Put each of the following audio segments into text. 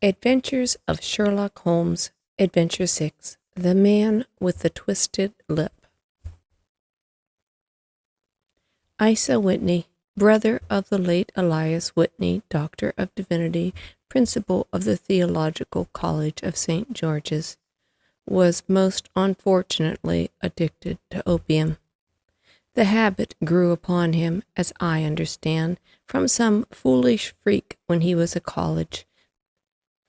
Adventures of Sherlock Holmes, Adventure 6, The Man with the Twisted Lip. Isa Whitney, brother of the late Elias Whitney, Doctor of Divinity, principal of the Theological College of St. George's, was most unfortunately addicted to opium. The habit grew upon him, as I understand, from some foolish freak when he was at college.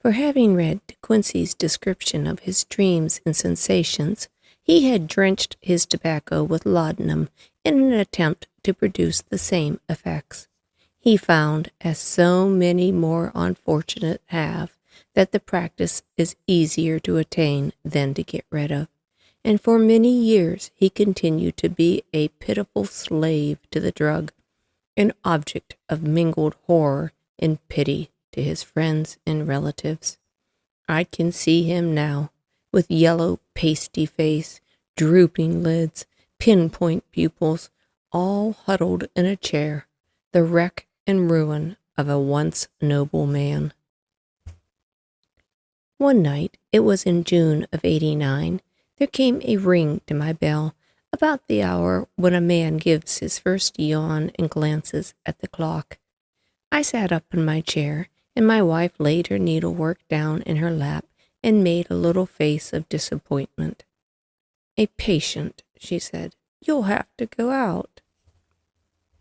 For having read De Quincey's description of his dreams and sensations, he had drenched his tobacco with laudanum in an attempt to produce the same effects. He found, as so many more unfortunate have, that the practice is easier to attain than to get rid of, and for many years he continued to be a pitiful slave to the drug, an object of mingled horror and pity to his friends and relatives. I can see him now, with yellow, pasty face, drooping lids, pinpoint pupils, all huddled in a chair, the wreck and ruin of a once noble man. One night, it was in June of '89, there came a ring to my bell, about the hour when a man gives his first yawn and glances at the clock. I sat up in my chair, and my wife laid her needlework down in her lap and made a little face of disappointment. "A patient," she said. "You'll have to go out."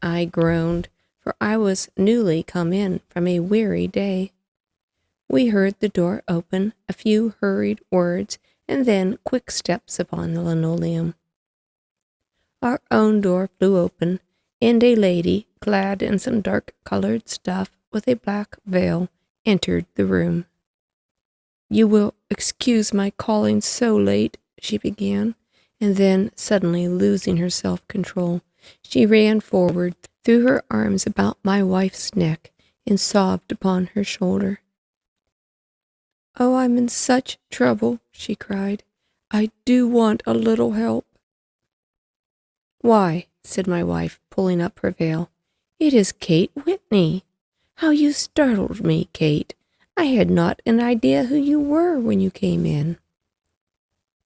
I groaned, for I was newly come in from a weary day. We heard the door open, a few hurried words, and then quick steps upon the linoleum. Our own door flew open, and a lady, clad in some dark-colored stuff, with a black veil, entered the room. "You will excuse my calling so late," she began, and then, suddenly losing her self-control, she ran forward, threw her arms about my wife's neck, and sobbed upon her shoulder. "Oh, I'm in such trouble," she cried. "I do want a little help." "Why," said my wife, pulling up her veil, "it is Kate Whitney. How you startled me, Kate. I had not an idea who you were when you came in."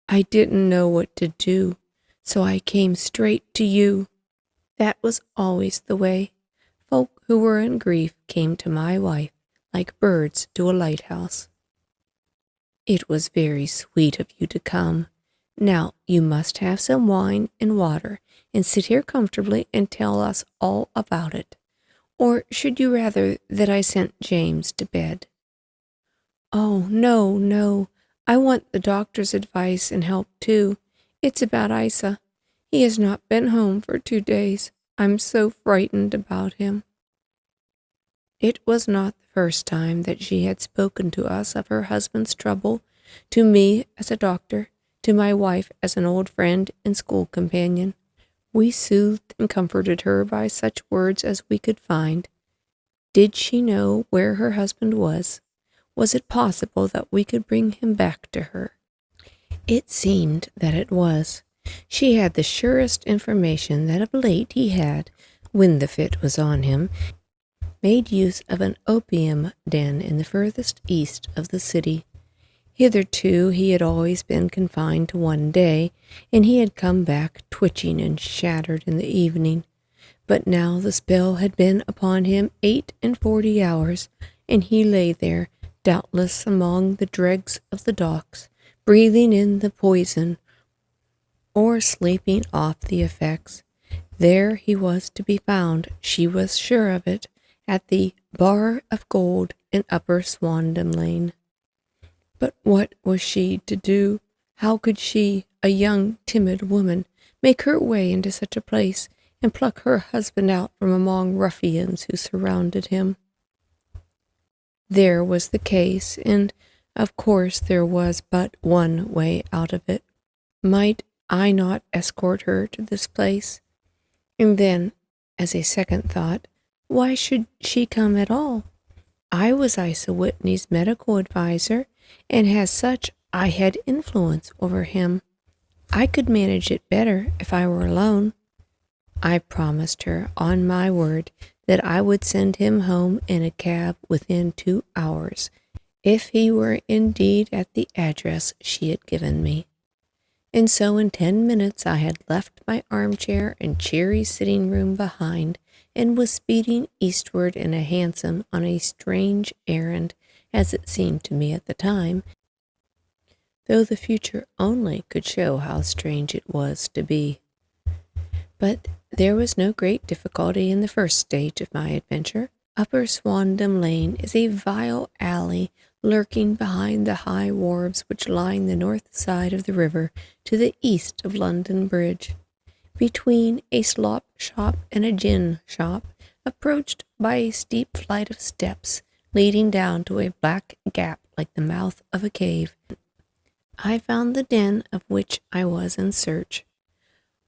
"I didn't know what to do, so I came straight to you." That was always the way. Folk who were in grief came to my wife, like birds to a lighthouse. "It was very sweet of you to come. Now you must have some wine and water, and sit here comfortably and tell us all about it. Or should you rather that I sent James to bed?" "Oh, no, no. I want the doctor's advice and help, too. It's about Isa. He has not been home for 2 days. I'm so frightened about him." It was not the first time that she had spoken to us of her husband's trouble, to me as a doctor, to my wife as an old friend and school companion. We soothed and comforted her by such words as we could find. Did she know where her husband was? Was it possible that we could bring him back to her? It seemed that it was. She had the surest information that of late he had, when the fit was on him, made use of an opium den in the furthest east of the city. Hitherto he had always been confined to one day, and he had come back twitching and shattered in the evening. But now the spell had been upon him 48 hours, and he lay there, doubtless among the dregs of the docks, breathing in the poison, or sleeping off the effects. There he was to be found, she was sure of it, at the Bar of Gold in Upper Swandam Lane. But what was she to do? How could she, a young, timid woman, make her way into such a place and pluck her husband out from among ruffians who surrounded him? There was the case, and of course there was but one way out of it. Might I not escort her to this place? And then, as a second thought, why should she come at all? I was Isa Whitney's medical adviser, and as such I had influence over him. I could manage it better if I were alone. I promised her, on my word, that I would send him home in a cab within 2 hours, if he were indeed at the address she had given me. And so in 10 minutes I had left my armchair and cheery sitting room behind, and was speeding eastward in a hansom on a strange errand, as it seemed to me at the time, though the future only could show how strange it was to be. But there was no great difficulty in the first stage of my adventure. Upper Swandam Lane is a vile alley lurking behind the high wharves which line the north side of the river to the east of London Bridge, between a slop shop and a gin shop, approached by a steep flight of steps leading down to a black gap like the mouth of a cave. I found the den of which I was in search.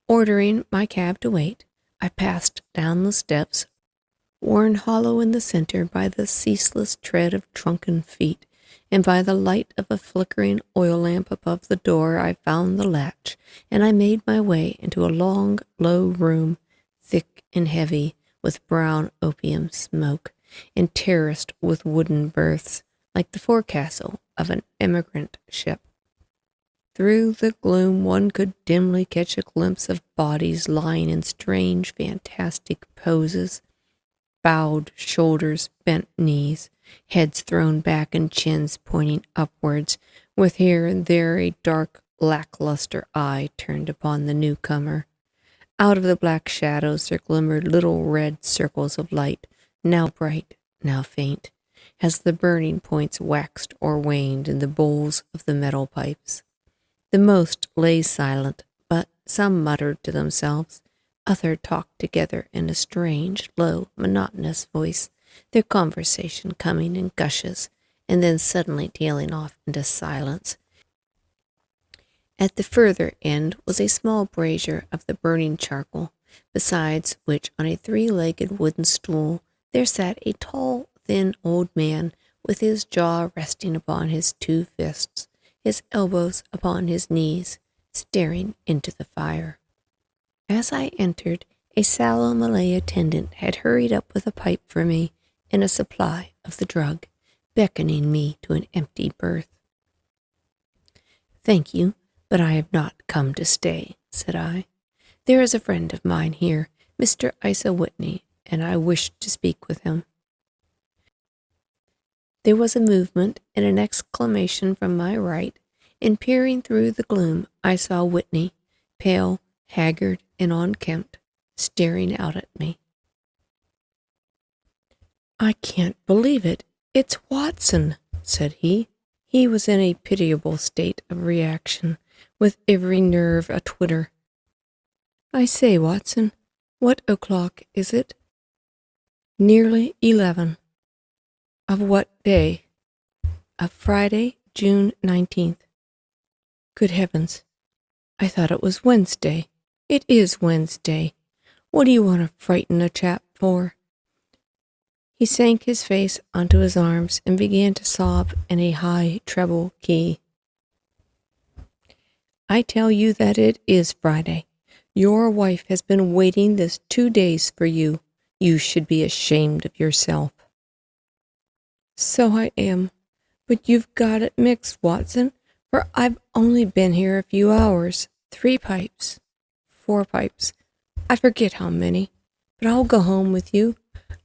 Ordering my cab to wait, I passed down the steps, worn hollow in the center by the ceaseless tread of drunken feet, and by the light of a flickering oil lamp above the door. I found the latch, and I made my way into a long, low room, thick and heavy with brown opium smoke, and terraced with wooden berths, like the forecastle of an emigrant ship. Through the gloom one could dimly catch a glimpse of bodies lying in strange, fantastic poses, bowed shoulders, bent knees, heads thrown back and chins pointing upwards, with here and there a dark, lackluster eye turned upon the newcomer. Out of the black shadows there glimmered little red circles of light, now bright, now faint, as the burning points waxed or waned in the bowls of the metal pipes. The most lay silent, but some muttered to themselves. Others talked together in a strange, low, monotonous voice, their conversation coming in gushes, and then suddenly tailing off into silence. At the further end was a small brazier of the burning charcoal, besides which, on a 3-legged wooden stool, there sat a tall, thin old man, with his jaw resting upon his 2 fists, his elbows upon his knees, staring into the fire. As I entered, a sallow Malay attendant had hurried up with a pipe for me and a supply of the drug, beckoning me to an empty berth. "Thank you, but I have not come to stay," said I. "There is a friend of mine here, Mr. Isa Whitney, and I wish to speak with him." There was a movement and an exclamation from my right, and peering through the gloom, I saw Whitney, pale, haggard, and unkempt, staring out at me. "I can't believe it. It's Watson," said he. He was in a pitiable state of reaction, with every nerve a-twitter. "I say, Watson, what o'clock is it?" "Nearly 11. "Of what day?" "Of Friday, June 19th. "Good heavens, I thought it was Wednesday." "It is Wednesday. What do you want to frighten a chap for?" He sank his face onto his arms and began to sob in a high treble key. "I tell you that it is Friday. Your wife has been waiting this 2 days for you. You should be ashamed of yourself." "So I am, but you've got it mixed, Watson, for I've only been here a few hours. 3 pipes, 4 pipes, I forget how many, but I'll go home with you.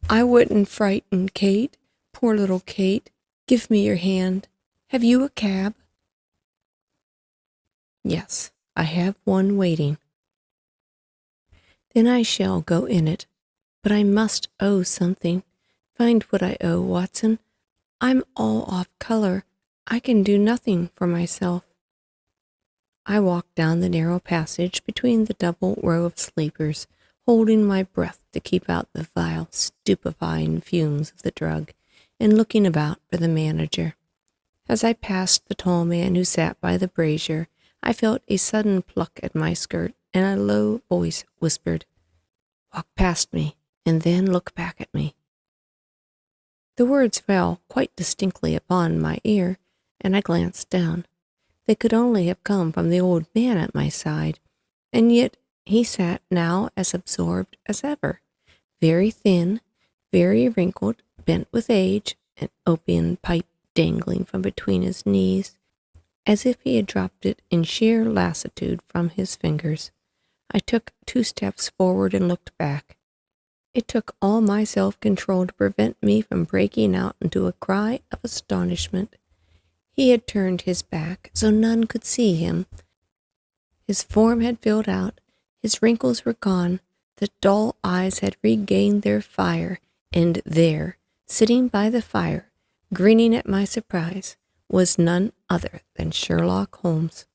I wouldn't frighten Kate, poor little Kate. Give me your hand. Have you a cab?" "Yes, I have one waiting." "Then I shall go in it, but I must owe something. Find what I owe, Watson. I'm all off color. I can do nothing for myself." I walked down the narrow passage between the double row of sleepers, holding my breath to keep out the vile, stupefying fumes of the drug, and looking about for the manager. As I passed the tall man who sat by the brazier, I felt a sudden pluck at my skirt, and a low voice whispered, "Walk past me, and then look back at me." The words fell quite distinctly upon my ear, and I glanced down. They could only have come from the old man at my side, and yet he sat now as absorbed as ever, very thin, very wrinkled, bent with age, an opium pipe dangling from between his knees, as if he had dropped it in sheer lassitude from his fingers. I took 2 steps forward and looked back. It took all my self-control to prevent me from breaking out into a cry of astonishment. He had turned his back so none could see him. His form had filled out, his wrinkles were gone, the dull eyes had regained their fire, and there, sitting by the fire, grinning at my surprise, was none other than Sherlock Holmes.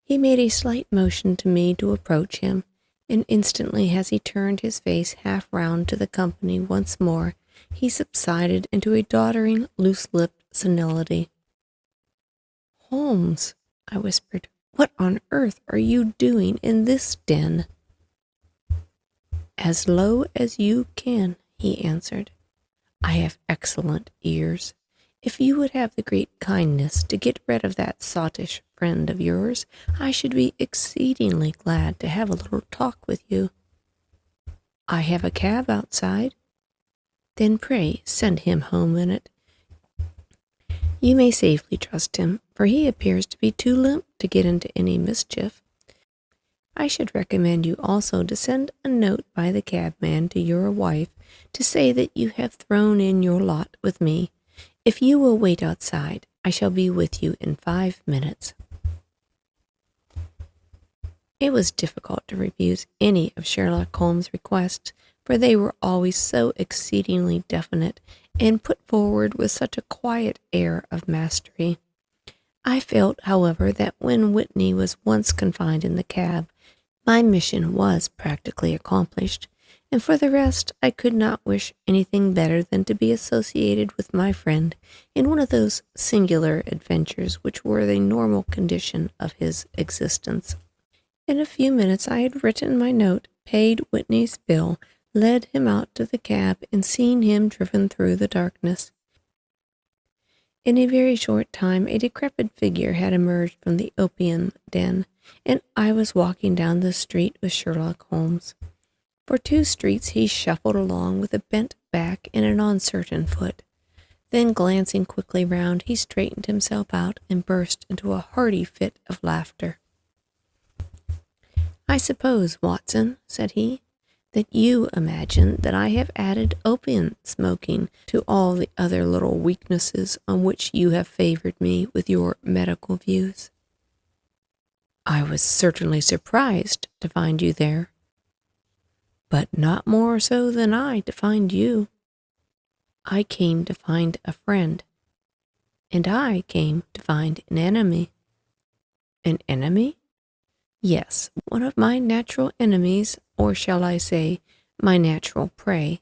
He made a slight motion to me to approach him, and instantly as he turned his face half round to the company once more, he subsided into a doddering, loose-lipped senility. "Holmes," I whispered, "what on earth are you doing in this den?" "As low as you can," he answered. "I have excellent ears. If you would have the great kindness to get rid of that sottish friend of yours, I should be exceedingly glad to have a little talk with you." "I have a cab outside." "Then pray send him home in it. You may safely trust him, for he appears to be too limp to get into any mischief. I should recommend you also to send a note by the cabman to your wife to say that you have thrown in your lot with me. If you will wait outside, I shall be with you in 5 minutes." It was difficult to refuse any of Sherlock Holmes' requests, for they were always so exceedingly definite and put forward with such a quiet air of mastery. I felt, however, that when Whitney was once confined in the cab, my mission was practically accomplished, and for the rest I could not wish anything better than to be associated with my friend in one of those singular adventures which were the normal condition of his existence. In a few minutes I had written my note, paid Whitney's bill, led him out to the cab, and seen him driven through the darkness. In a very short time a decrepit figure had emerged from the opium den, and I was walking down the street with Sherlock Holmes. For 2 streets he shuffled along with a bent back and an uncertain foot. Then, glancing quickly round, he straightened himself out and burst into a hearty fit of laughter. "I suppose, Watson," said he, "that you imagine that I have added opium smoking to all the other little weaknesses on which you have favored me with your medical views." "I was certainly surprised to find you there." "But not more so than I to find you." "I came to find a friend." "And I came to find an enemy." "An enemy?" "Yes, one of my natural enemies, or shall I say, my natural prey.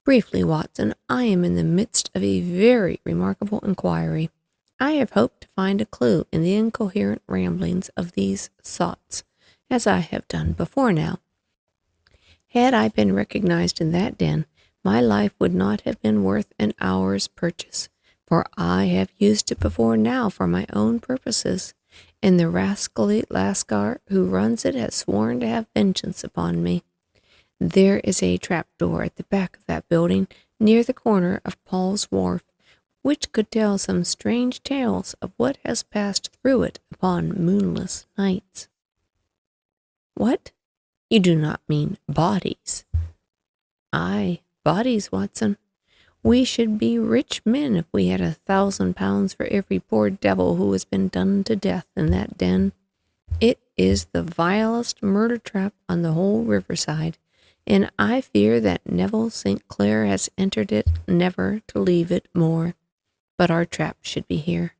Briefly, Watson, I am in the midst of a very remarkable inquiry. I have hoped to find a clue in the incoherent ramblings of these sots, as I have done before now. Had I been recognized in that den, my life would not have been worth an hour's purchase, for I have used it before now for my own purposes, and the rascally lascar who runs it has sworn to have vengeance upon me. There is a trap-door at the back of that building, near the corner of Paul's Wharf, which could tell some strange tales of what has passed through it upon moonless nights." "What? You do not mean bodies?" "Aye, bodies, Watson. We should be rich men if we had £1,000 for every poor devil who has been done to death in that den. It is the vilest murder trap on the whole riverside, and I fear that Neville St. Clair has entered it never to leave it more. But our trap should be here."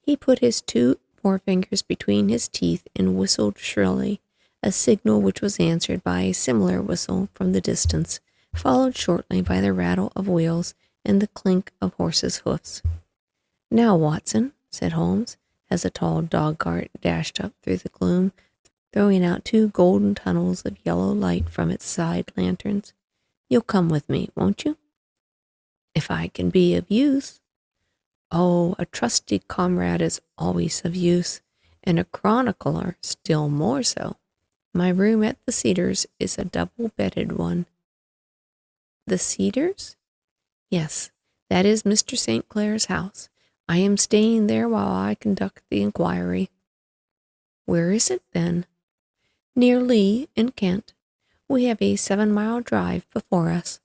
He put his 2 forefingers between his teeth and whistled shrilly, a signal which was answered by a similar whistle from the distance, followed shortly by the rattle of wheels and the clink of horses' hoofs. "Now, Watson," said Holmes, as a tall dog-cart dashed up through the gloom, throwing out 2 golden tunnels of yellow light from its side lanterns, "you'll come with me, won't you?" "If I can be of use." "Oh, a trusty comrade is always of use, and a chronicler still more so. My room at the Cedars is a double-bedded one." "The Cedars?" "Yes, That is Mr. St. Clair's house. I am staying there while I conduct the inquiry." "Where is it, then?" "Near Lee, in Kent. We have a 7-mile drive before us."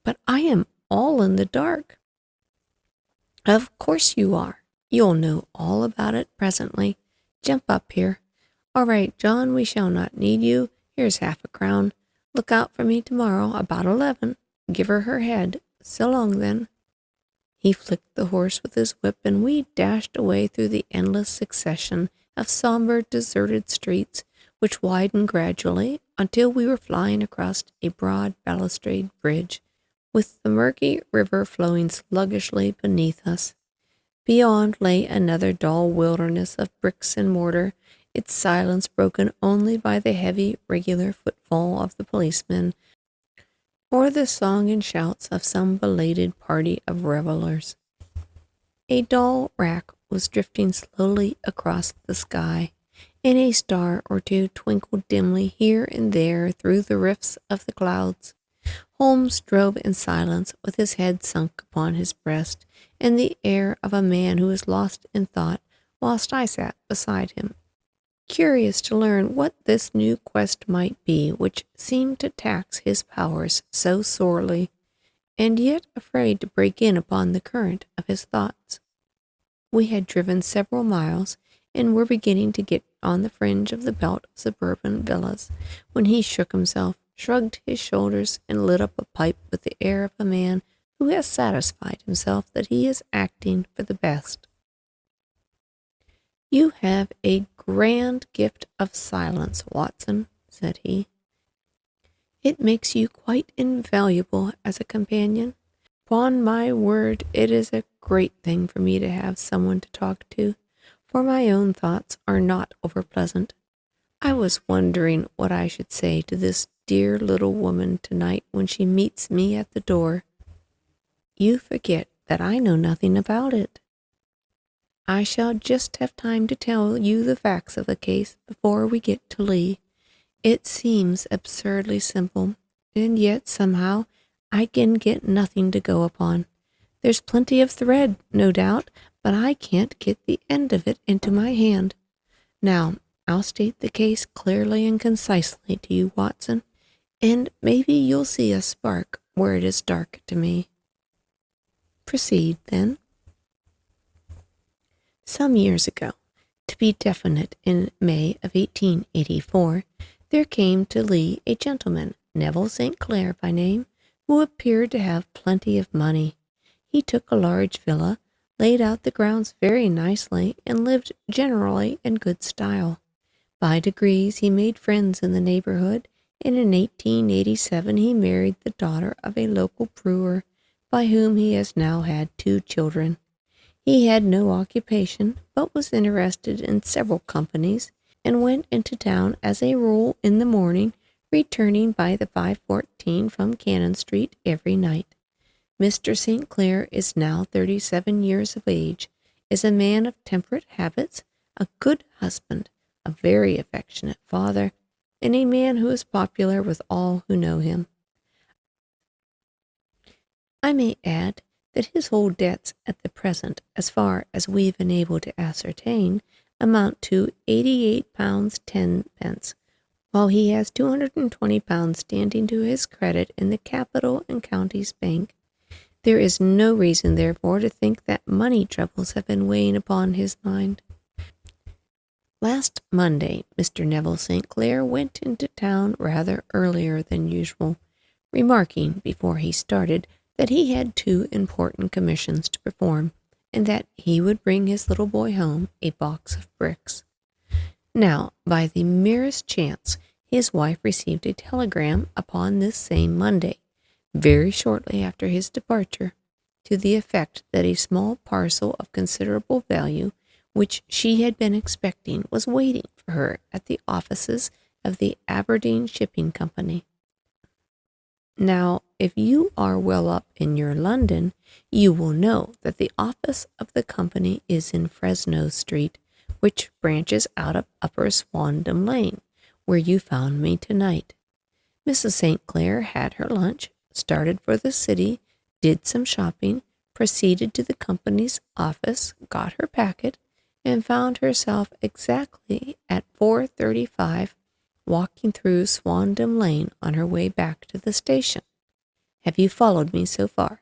"But I am all in the dark." "Of course you are. You'll know all about it presently. Jump up here. All right, John, we shall not need you. Here's half-a-crown. Look out for me tomorrow about 11. Give her her head. So long, then." He flicked the horse with his whip, and we dashed away through the endless succession of somber, deserted streets, which widened gradually until we were flying across a broad balustrade bridge, with the murky river flowing sluggishly beneath us. Beyond lay another dull wilderness of bricks and mortar, its silence broken only by the heavy, regular footfall of the policeman, or the song and shouts of some belated party of revelers. A dull wrack was drifting slowly across the sky, and a star or two twinkled dimly here and there through the rifts of the clouds. Holmes drove in silence, with his head sunk upon his breast, and the air of a man who is lost in thought, whilst I sat beside him, curious to learn what this new quest might be which seemed to tax his powers so sorely, and yet afraid to break in upon the current of his thoughts. We had driven several miles, and were beginning to get on the fringe of the belt of suburban villas, when he shook himself, shrugged his shoulders, and lit up a pipe with the air of a man who has satisfied himself that he is acting for the best. "You have a grand gift of silence, Watson," said he. "It makes you quite invaluable as a companion. Upon my word, it is a great thing for me to have someone to talk to, for my own thoughts are not over-pleasant. I was wondering what I should say to this dear little woman tonight when she meets me at the door." "You forget that I know nothing about it." "I shall just have time to tell you the facts of the case before we get to Lee. It seems absurdly simple, and yet somehow I can get nothing to go upon. There's plenty of thread, no doubt, but I can't get the end of it into my hand. Now, I'll state the case clearly and concisely to you, Watson, and maybe you'll see a spark where it is dark to me." "Proceed, then." Some years ago, to be definite in May of 1884, there came to Lee a gentleman, Neville St. Clair by name, who appeared to have plenty of money. He took a large villa, laid out the grounds very nicely, and lived generally in good style. By degrees he made friends in the neighborhood, and in 1887 he married the daughter of a local brewer, by whom he has now had 2 children. He had no occupation, but was interested in several companies, and went into town as a rule in the morning, returning by the 5:14 from Cannon Street every night. Mr. St. Clair is now 37 years of age, is a man of temperate habits, a good husband, a very affectionate father, and a man who is popular with all who know him. I may add that his whole debts at the present, as far as we've been able to ascertain, amount to £88 10, while he has £220 standing to his credit in the Capital and Counties Bank. There is no reason, therefore, to think that money troubles have been weighing upon his mind. Last Monday, Mr. Neville St. Clair went into town rather earlier than usual, remarking before he started that he had 2 important commissions to perform, and that he would bring his little boy home a box of bricks. Now, by the merest chance, his wife received a telegram upon this same Monday, very shortly after his departure, to the effect that a small parcel of considerable value, which she had been expecting, was waiting for her at the offices of the Aberdeen Shipping Company. Now, if you are well up in your London, you will know that the office of the company is in Fresno Street, which branches out of Upper Swandam Lane, where you found me tonight. Mrs. St. Clair had her lunch, started for the city, did some shopping, proceeded to the company's office, got her packet, and found herself exactly at 4:35 walking through Swandam Lane on her way back to the station. Have you followed me so far?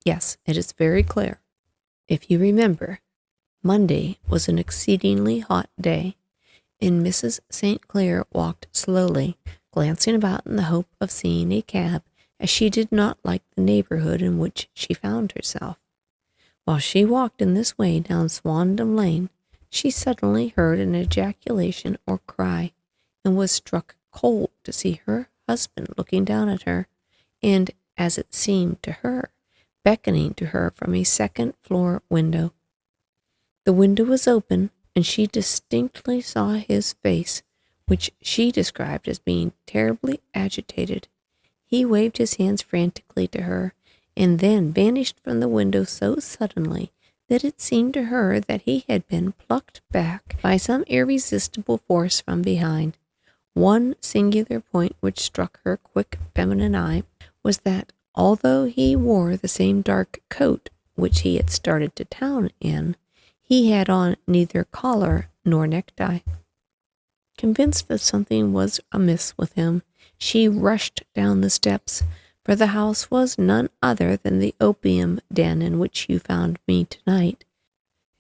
Yes, it is very clear. If you remember, Monday was an exceedingly hot day, and Mrs. St. Clair walked slowly, glancing about in the hope of seeing a cab, as she did not like the neighborhood in which she found herself. While she walked in this way down Swandam Lane, she suddenly heard an ejaculation or cry, and was struck cold to see her husband looking down at her, and, as it seemed to her, beckoning to her from a second-floor window. The window was open, and she distinctly saw his face, which she described as being terribly agitated. He waved his hands frantically to her, and then vanished from the window so suddenly that it seemed to her that he had been plucked back by some irresistible force from behind. One singular point which struck her quick feminine eye was that, although he wore the same dark coat which he had started to town in, he had on neither collar nor necktie. Convinced that something was amiss with him, she rushed down the steps, for the house was none other than the opium den in which you found me tonight,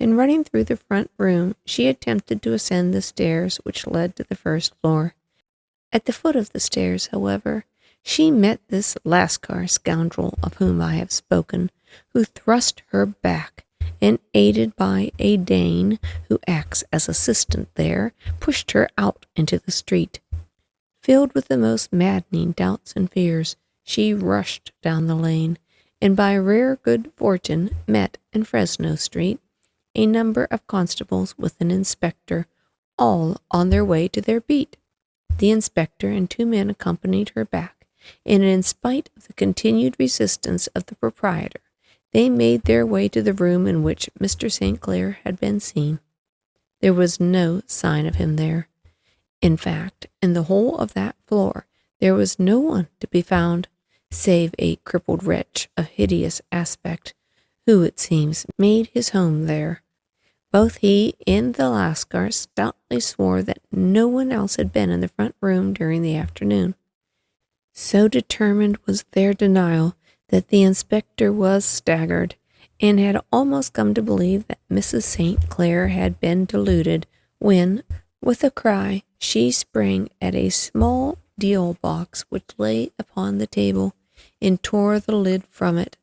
and running through the front room, she attempted to ascend the stairs which led to the first floor. At the foot of the stairs, however, she met this Lascar scoundrel of whom I have spoken, who thrust her back, and, aided by a Dane who acts as assistant there, pushed her out into the street. Filled with the most maddening doubts and fears, she rushed down the lane, and by rare good fortune met in Fresno Street a number of constables with an inspector, all on their way to their beat. The inspector and 2 men accompanied her back, and in spite of the continued resistance of the proprietor, they made their way to the room in which Mr. St. Clair had been seen. There was no sign of him there. In fact, in the whole of that floor, there was no one to be found, save a crippled wretch of hideous aspect, who, it seems, made his home there. Both he and the Lascar stoutly swore that no one else had been in the front room during the afternoon. So determined was their denial that the inspector was staggered, and had almost come to believe that Mrs. St. Clair had been deluded, when, with a cry, she sprang at a small deal box which lay upon the table, and tore the lid from it.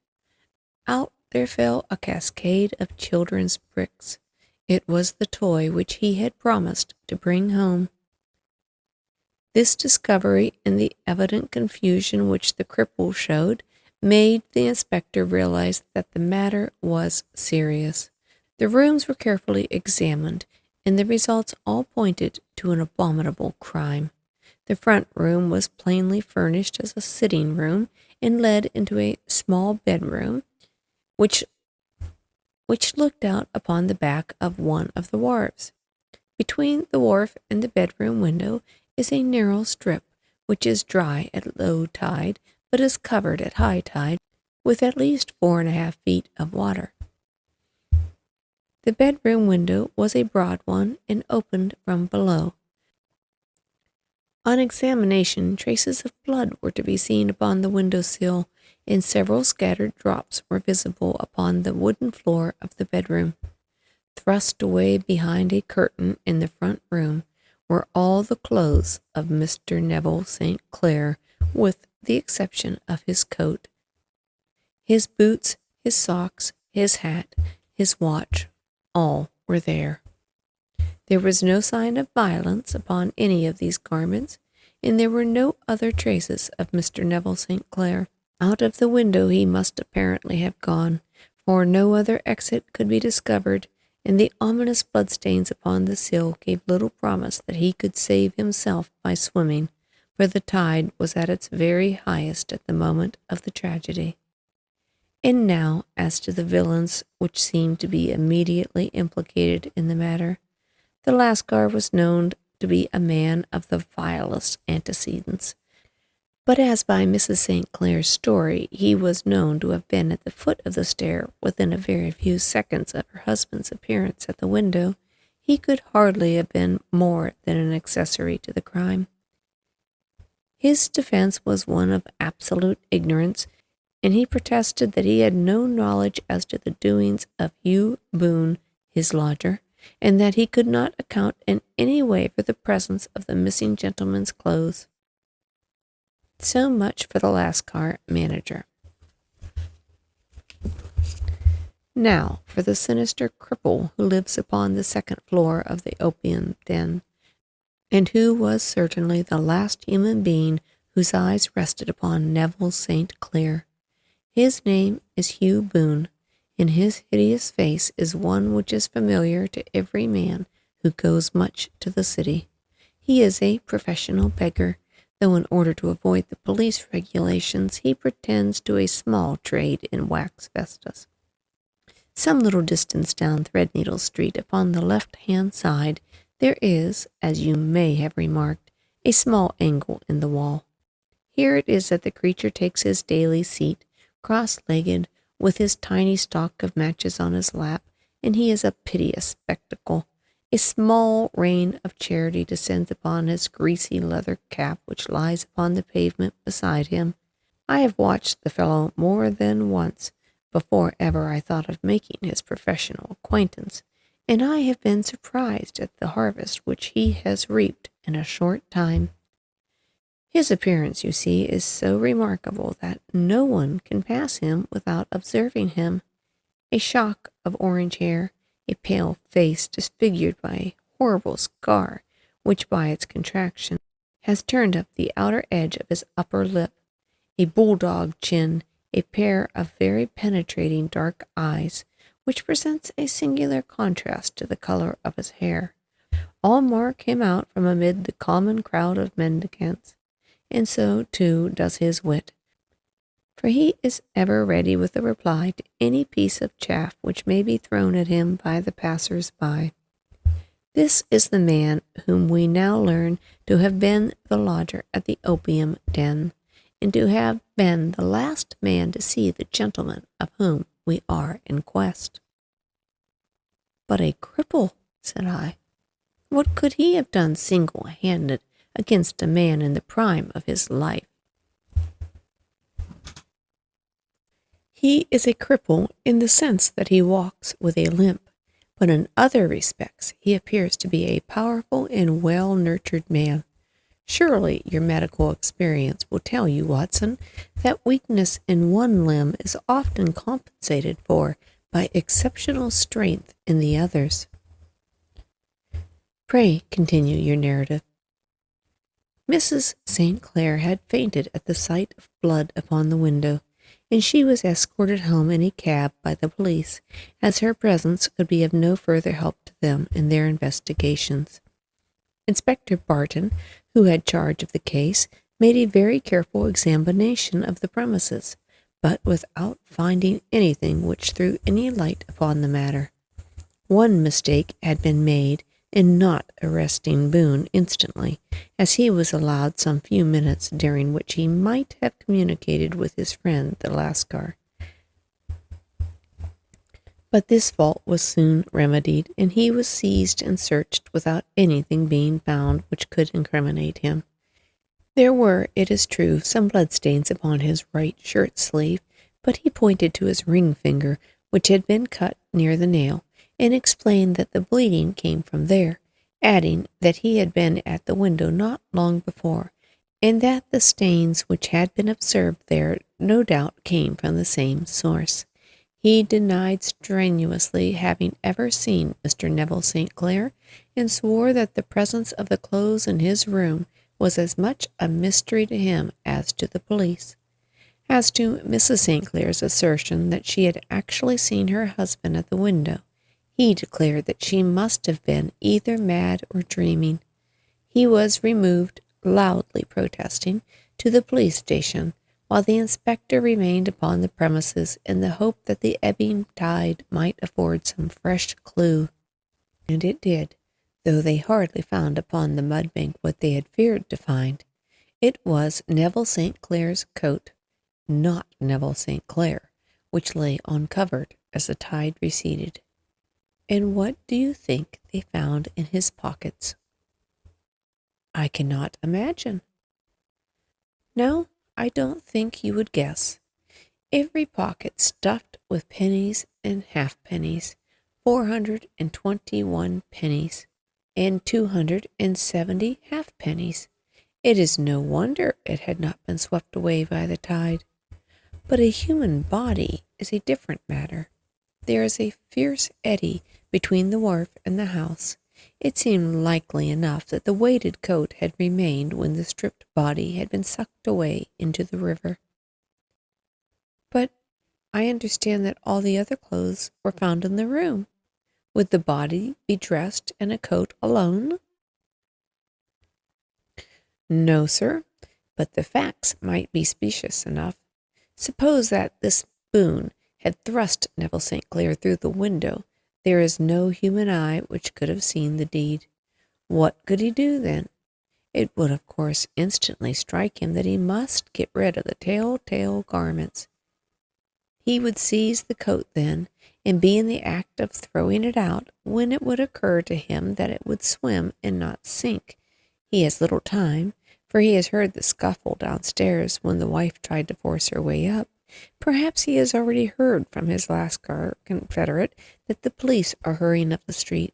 Out there fell a cascade of children's bricks. It was the toy which he had promised to bring home. This discovery, and the evident confusion which the cripple showed, made the inspector realize that the matter was serious. The rooms were carefully examined, and the results all pointed to an abominable crime. The front room was plainly furnished as a sitting room, and led into a small bedroom, which looked out upon the back of one of the wharves. Between the wharf and the bedroom window is a narrow strip, which is dry at low tide, but is covered at high tide with at least 4.5 feet of water. The bedroom window was a broad one, and opened from below. On examination, traces of blood were to be seen upon the window-sill, and several scattered drops were visible upon the wooden floor of the bedroom. Thrust away behind a curtain in the front room were all the clothes of Mr. Neville St. Clair, with the exception of his coat. His boots, his socks, his hat, his watch, all were there. There was no sign of violence upon any of these garments, and there were no other traces of Mr. Neville St. Clair. Out of the window he must apparently have gone, for no other exit could be discovered, and the ominous bloodstains upon the sill gave little promise that he could save himself by swimming, for the tide was at its very highest at the moment of the tragedy. And now, as to the villains which seemed to be immediately implicated in the matter. The Lascar was known to be a man of the vilest antecedents. But as by Mrs. St. Clair's story, he was known to have been at the foot of the stair within a very few seconds of her husband's appearance at the window, he could hardly have been more than an accessory to the crime. His defense was one of absolute ignorance, and he protested that he had no knowledge as to the doings of Hugh Boone, his lodger, and that he could not account in any way for the presence of the missing gentleman's clothes. So much for the Lascar manager. Now for the sinister cripple who lives upon the second floor of the opium den, and who was certainly the last human being whose eyes rested upon Neville St. Clair. His name is Hugh Boone, and his hideous face is one which is familiar to every man who goes much to the city. He is a professional beggar, though in order to avoid the police regulations he pretends to a small trade in wax vestas. Some little distance down Threadneedle Street upon the left-hand side there is, as you may have remarked, a small angle in the wall. Here it is that the creature takes his daily seat, cross-legged, with his tiny stock of matches on his lap, and he is a piteous spectacle. A small rain of charity descends upon his greasy leather cap which lies upon the pavement beside him. I have watched the fellow more than once before ever I thought of making his professional acquaintance, and I have been surprised at the harvest which he has reaped in a short time. His appearance, you see, is so remarkable that no one can pass him without observing him. A shock of orange hair, a pale face disfigured by a horrible scar, which by its contraction has turned up the outer edge of his upper lip, a bulldog chin, a pair of very penetrating dark eyes, which presents a singular contrast to the color of his hair, all mark him out from amid the common crowd of mendicants, and so, too, does his wit, for he is ever ready with a reply to any piece of chaff which may be thrown at him by the passers-by. This is the man whom we now learn to have been the lodger at the opium den, and to have been the last man to see the gentleman of whom we are in quest. But a cripple, said I. What could he have done single-handed against a man in the prime of his life? He is a cripple in the sense that he walks with a limp, but in other respects he appears to be a powerful and well-nurtured man. Surely your medical experience will tell you, Watson, that weakness in one limb is often compensated for by exceptional strength in the others. Pray continue your narrative. Mrs. St. Clair had fainted at the sight of blood upon the window, and she was escorted home in a cab by the police, as her presence could be of no further help to them in their investigations. Inspector Barton, who had charge of the case, made a very careful examination of the premises, but without finding anything which threw any light upon the matter. One mistake had been made in not arresting Boone instantly, as he was allowed some few minutes during which he might have communicated with his friend the Lascar. But this fault was soon remedied, and he was seized and searched without anything being found which could incriminate him. There were, it is true, some bloodstains upon his right shirt sleeve, but he pointed to his ring finger, which had been cut near the nail, and explained that the bleeding came from there, adding that he had been at the window not long before, and that the stains which had been observed there no doubt came from the same source. He denied strenuously having ever seen Mr. Neville St. Clair, and swore that the presence of the clothes in his room was as much a mystery to him as to the police. As to Mrs. St. Clair's assertion that she had actually seen her husband at the window, he declared that she must have been either mad or dreaming. He was removed, loudly protesting, to the police station, while the inspector remained upon the premises in the hope that the ebbing tide might afford some fresh clue. And it did, though they hardly found upon the mud bank what they had feared to find. It was Neville St. Clair's coat, not Neville St. Clair, which lay uncovered as the tide receded. And what do you think they found in his pockets? I cannot imagine. No, I don't think you would guess. Every pocket stuffed with pennies and halfpennies, 421 pennies, and 270 halfpennies. It is no wonder it had not been swept away by the tide. But a human body is a different matter. There is a fierce eddy between the wharf and the house. It seemed likely enough that the weighted coat had remained when the stripped body had been sucked away into the river. But I understand that all the other clothes were found in the room. Would the body be dressed in a coat alone? No, sir, but the facts might be specious enough. Suppose that this Boone had thrust Neville St. Clair through the window. There is no human eye which could have seen the deed. What could he do then? It would, of course, instantly strike him that he must get rid of the telltale garments. He would seize the coat then, and be in the act of throwing it out, when it would occur to him that it would swim and not sink. He has little time, for he has heard the scuffle downstairs when the wife tried to force her way up. Perhaps he has already heard from his last confederate that the police are hurrying up the street.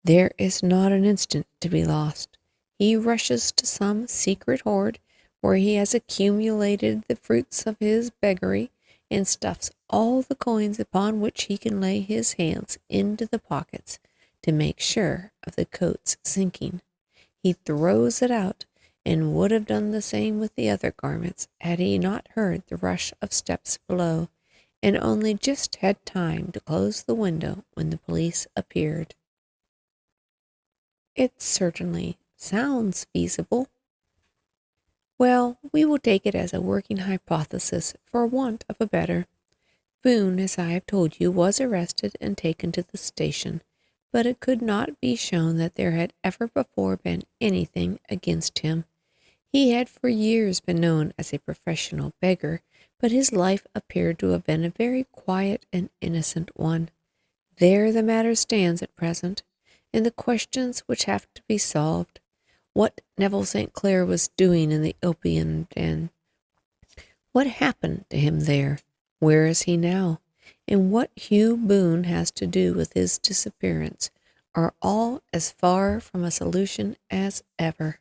There is not an instant to be lost. He rushes to some secret hoard where he has accumulated the fruits of his beggary, and stuffs all the coins upon which he can lay his hands into the pockets to make sure of the coat's sinking. He throws it out, and would have done the same with the other garments had he not heard the rush of steps below, and only just had time to close the window when the police appeared. It certainly sounds feasible. Well, we will take it as a working hypothesis for want of a better. Boone, as I have told you, was arrested and taken to the station, but it could not be shown that there had ever before been anything against him. He had for years been known as a professional beggar, but his life appeared to have been a very quiet and innocent one. There the matter stands at present, and the questions which have to be solved. What Neville St. Clair was doing in the opium den. What happened to him there? Where is he now? And what Hugh Boone has to do with his disappearance are all as far from a solution as ever.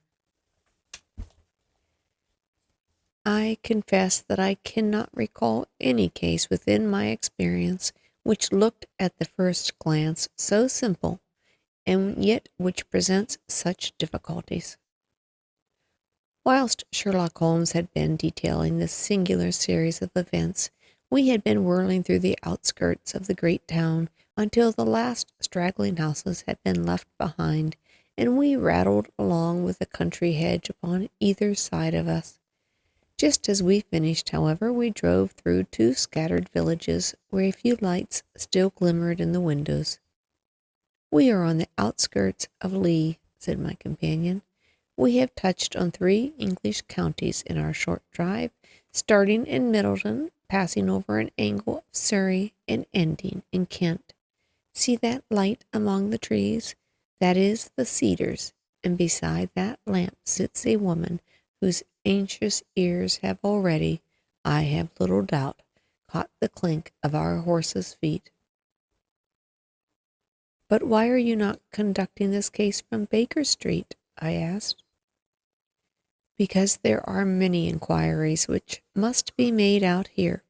I confess that I cannot recall any case within my experience which looked at the first glance so simple, and yet which presents such difficulties. Whilst Sherlock Holmes had been detailing this singular series of events, we had been whirling through the outskirts of the great town until the last straggling houses had been left behind, and we rattled along with the country hedge upon either side of us. Just as we finished, however, we drove through two scattered villages where a few lights still glimmered in the windows. "We are on the outskirts of Lee," said my companion. "We have touched on 3 English counties in our short drive, starting in Middleton, passing over an angle of Surrey, and ending in Kent. See that light among the trees? That is the Cedars, and beside that lamp sits a woman whose anxious ears have already, I have little doubt, caught the clink of our horses' feet." "But why are you not conducting this case from Baker Street?" I asked. "Because there are many inquiries which must be made out here.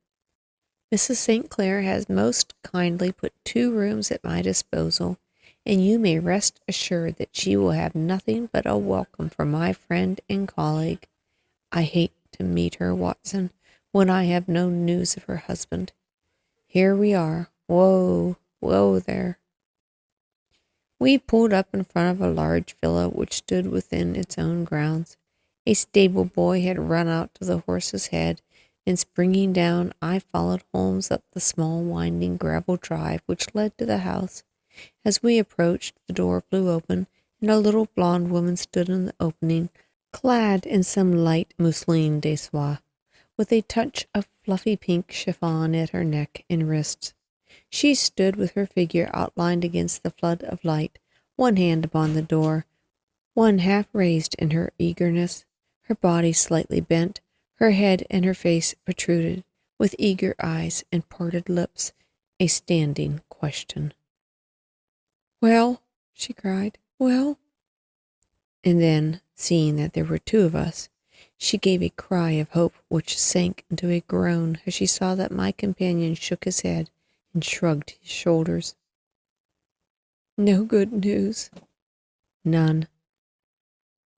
Mrs. St. Clair has most kindly put 2 rooms at my disposal, and you may rest assured that she will have nothing but a welcome from my friend and colleague. I hate to meet her, Watson, when I have no news of her husband. Here we are. Whoa, whoa there." We pulled up in front of a large villa which stood within its own grounds. A stable boy had run out to the horse's head, and springing down, I followed Holmes up the small winding gravel drive which led to the house. As we approached, the door flew open, and a little blonde woman stood in the opening, clad in some light mousseline de soie, with a touch of fluffy pink chiffon at her neck and wrists. She stood with her figure outlined against the flood of light, one hand upon the door, one half raised in her eagerness, her body slightly bent, her head and her face protruded, with eager eyes and parted lips, a standing question. "Well?" she cried. "Well?" And then, seeing that there were two of us, she gave a cry of hope which sank into a groan as she saw that my companion shook his head and shrugged his shoulders. "No good news?" "None."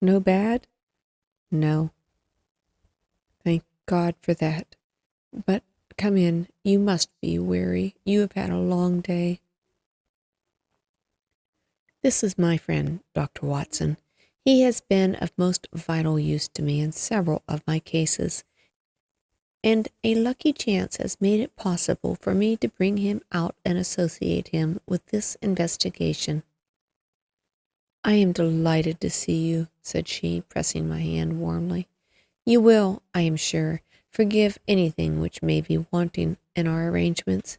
"No bad?" "No." "Thank God for that. But come in. You must be weary. You have had a long day." "This is my friend, Dr. Watson. He has been of most vital use to me in several of my cases, and a lucky chance has made it possible for me to bring him out and associate him with this investigation." "I am delighted to see you," said she, pressing my hand warmly. "You will, I am sure, forgive anything which may be wanting in our arrangements,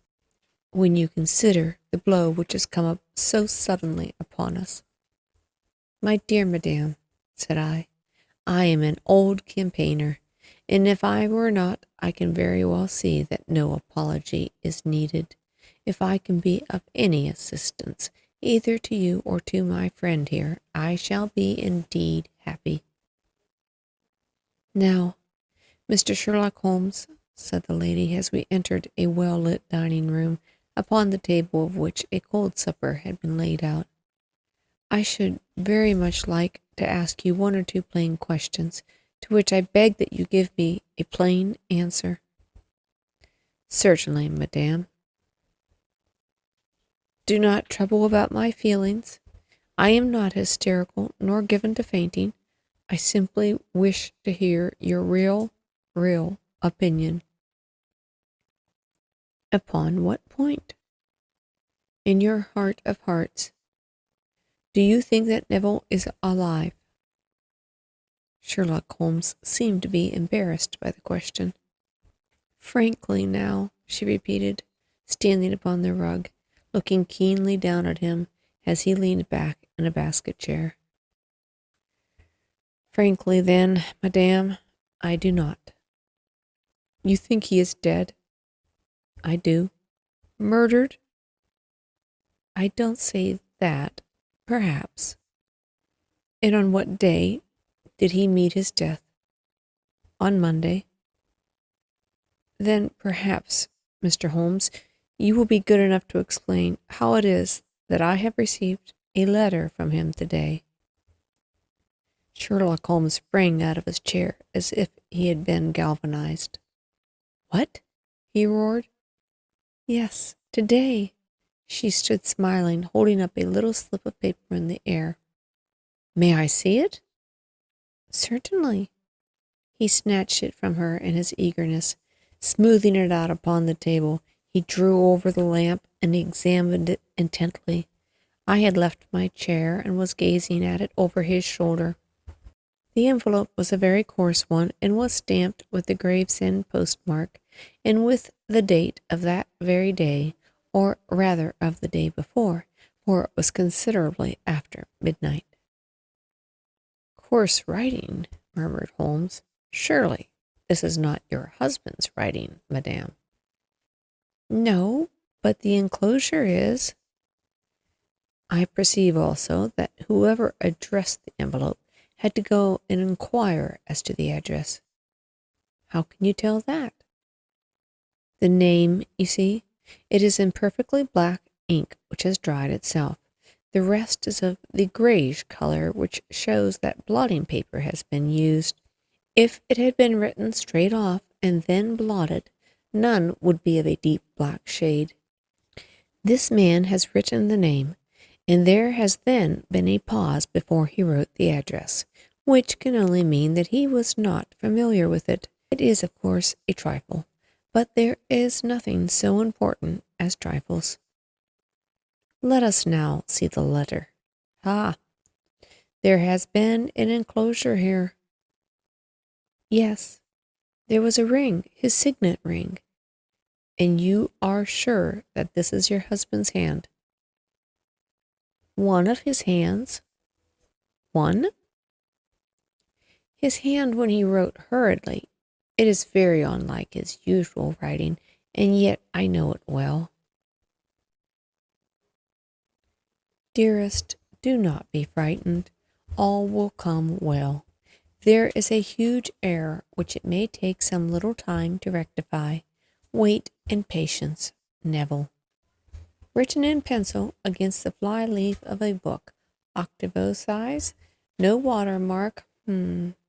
when you consider the blow which has come up so suddenly upon us." "My dear madame," said I am an old campaigner, and if I were not, I can very well see that no apology is needed. If I can be of any assistance, either to you or to my friend here, I shall be indeed happy. "Now, Mr. Sherlock Holmes," said the lady as we entered a well-lit dining room, upon the table of which a cold supper had been laid out, "I should very much like to ask you one or two plain questions, to which I beg that you give me a plain answer." "Certainly, madame." "Do not trouble about my feelings. I am not hysterical nor given to fainting. I simply wish to hear your real opinion." "Upon what point?" "In your heart of hearts, do you think that Neville is alive?" Sherlock Holmes seemed to be embarrassed by the question. "Frankly, now," she repeated, standing upon the rug, looking keenly down at him as he leaned back in a basket chair. "Frankly, then, madame, I do not." "You think he is dead?" "I do." "Murdered?" "I don't say that. Perhaps." "And on what day did he meet his death?" "On Monday." "Then perhaps, Mr. Holmes, you will be good enough to explain how it is that I have received a letter from him today." Sherlock Holmes sprang out of his chair as if he had been galvanized. "What?" he roared. "Yes, today." She stood smiling, holding up a little slip of paper in the air. "May I see it?" "Certainly." He snatched it from her in his eagerness. Smoothing it out upon the table, he drew over the lamp and examined it intently. I had left my chair and was gazing at it over his shoulder. The envelope was a very coarse one, and was stamped with the Gravesend postmark, and with the date of that very day, or rather of the day before, for it was considerably after midnight. "Coarse writing," murmured Holmes. "Surely this is not your husband's writing, madame?" "No, but the enclosure is." I perceive also that whoever addressed the envelope had to go and inquire as to the address. "How can you tell that?" "The name, you see. It is in perfectly black ink which has dried itself. The rest is of the grayish color, which shows that blotting paper has been used. If it had been written straight off and then blotted, none would be of a deep black shade. This man has written the name, and there has then been a pause before he wrote the address, which can only mean that he was not familiar with it. It is, of course, a trifle, but there is nothing so important as trifles. Let us now see the letter. Ah, there has been an enclosure here. Yes, there was a ring, his signet ring. And you are sure that this is your husband's hand? One of his hands? One? His hand when he wrote hurriedly. It is very unlike his usual writing, and yet I know it well. Dearest, do not be frightened. All will come well. There is a huge error which it may take some little time to rectify. Wait in patience, Neville. Written in pencil against the fly-leaf of a book, octavo size, no watermark,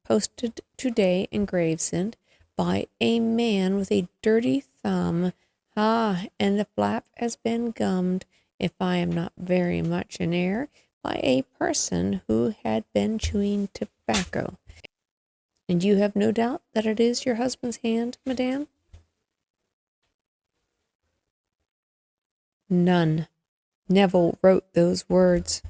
posted today in Gravesend by a man with a dirty thumb. Ah, and the flap has been gummed, if I am not very much in error, by a person who had been chewing tobacco. And you have no doubt that it is your husband's hand, madame? None. Neville wrote those words.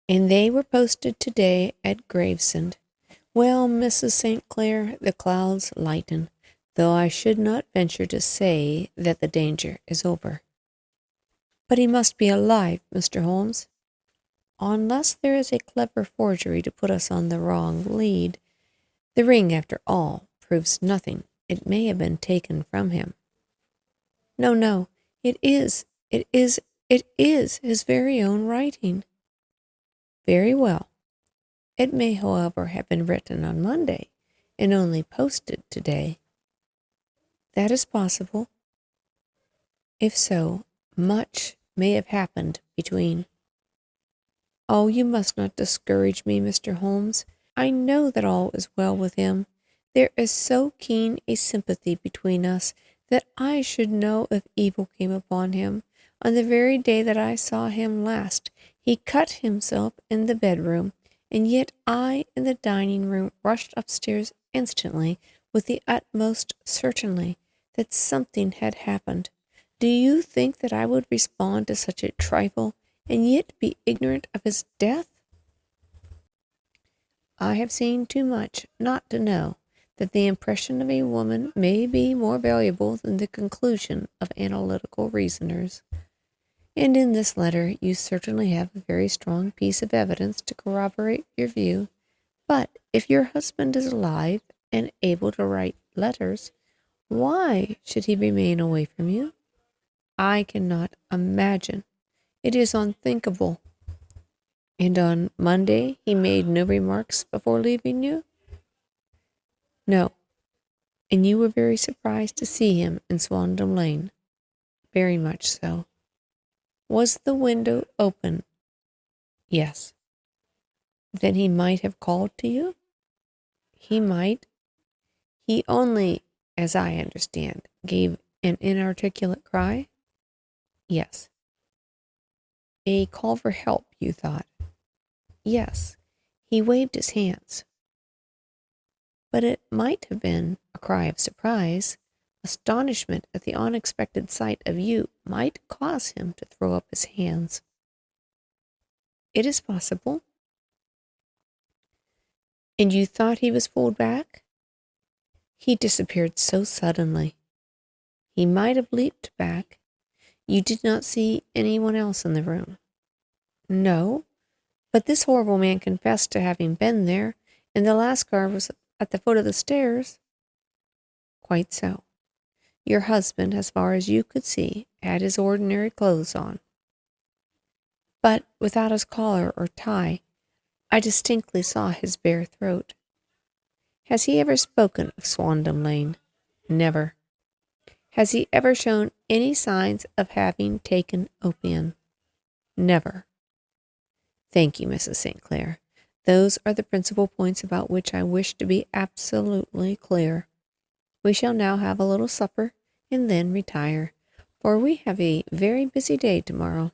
And they were posted today at Gravesend. Well, Mrs. St. Clair, the clouds lighten, though I should not venture to say that the danger is over. But he must be alive, Mr. Holmes. Unless there is a clever forgery to put us on the wrong lead. The ring, after all, proves nothing. It may have been taken from him. No, it is his very own writing. Very well. It may, however, have been written on Monday and only posted today. That is possible. If so, much may have happened between. Oh, you must not discourage me, Mr. Holmes. I know that all is well with him. There is so keen a sympathy between us that I should know if evil came upon him. On the very day that I saw him last, he cut himself in the bedroom, and yet I in the dining room rushed upstairs instantly with the utmost certainty that something had happened. Do you think that I would respond to such a trifle and yet be ignorant of his death? I have seen too much not to know that the impression of a woman may be more valuable than the conclusion of analytical reasoners. And in this letter you certainly have a very strong piece of evidence to corroborate your view. But if your husband is alive and able to write letters, why should he remain away from you? I cannot imagine. It is unthinkable. And on Monday he made no remarks before leaving you? No. And you were very surprised to see him in Swandam Lane? Very much so. Was the window open? Yes. Then he might have called to you? He might. He only, as I understand, gave an inarticulate cry? Yes. A call for help, you thought? Yes. He waved his hands. But it might have been a cry of surprise. Astonishment at the unexpected sight of you might cause him to throw up his hands. It is possible. And you thought he was pulled back? He disappeared so suddenly. He might have leaped back. You did not see anyone else in the room? No, but this horrible man confessed to having been there, and the Lascar was at the foot of the stairs. Quite so. Your husband, as far as you could see, had his ordinary clothes on. But without his collar or tie, I distinctly saw his bare throat. Has he ever spoken of Swandam Lane? Never. Has he ever shown any signs of having taken opium? Never. Thank you, Mrs. St. Clair. Those are the principal points about which I wish to be absolutely clear. We shall now have a little supper and then retire, for we have a very busy day tomorrow.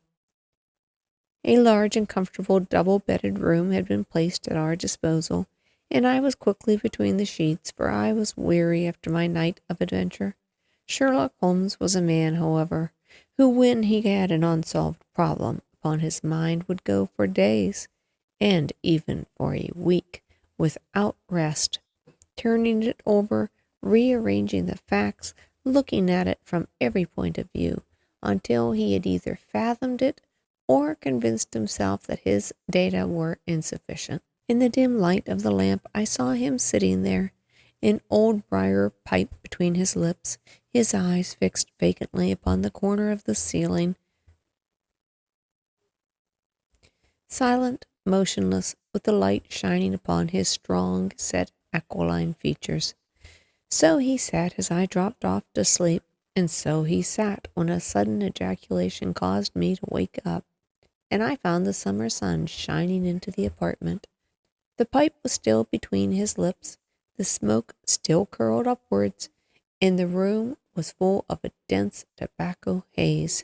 A large and comfortable double-bedded room had been placed at our disposal, and I was quickly between the sheets, for I was weary after my night of adventure. Sherlock Holmes was a man, however, who, when he had an unsolved problem, upon his mind would go for days, and even for a week, without rest, turning it over, rearranging the facts, looking at it from every point of view, until he had either fathomed it or convinced himself that his data were insufficient. In the dim light of the lamp, I saw him sitting there, an old briar pipe between his lips, his eyes fixed vacantly upon the corner of the ceiling, silent, motionless, with the light shining upon his strong, set, aquiline features. So he sat as I dropped off to sleep, and so he sat when a sudden ejaculation caused me to wake up, and I found the summer sun shining into the apartment. The pipe was still between his lips, the smoke still curled upwards, and the room was full of a dense tobacco haze.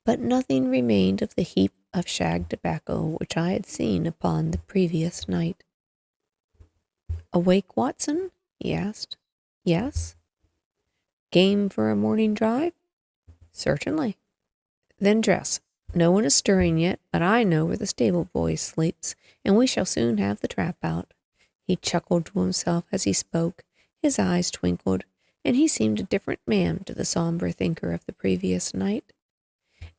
But nothing remained of the heap of shag tobacco which I had seen upon the previous night. "Awake, Watson?" he asked. "Yes." "Game for a morning drive?" "Certainly." "Then dress. No one is stirring yet, but I know where the stable boy sleeps, and we shall soon have the trap out." He chuckled to himself as he spoke. His eyes twinkled, and he seemed a different man to the somber thinker of the previous night.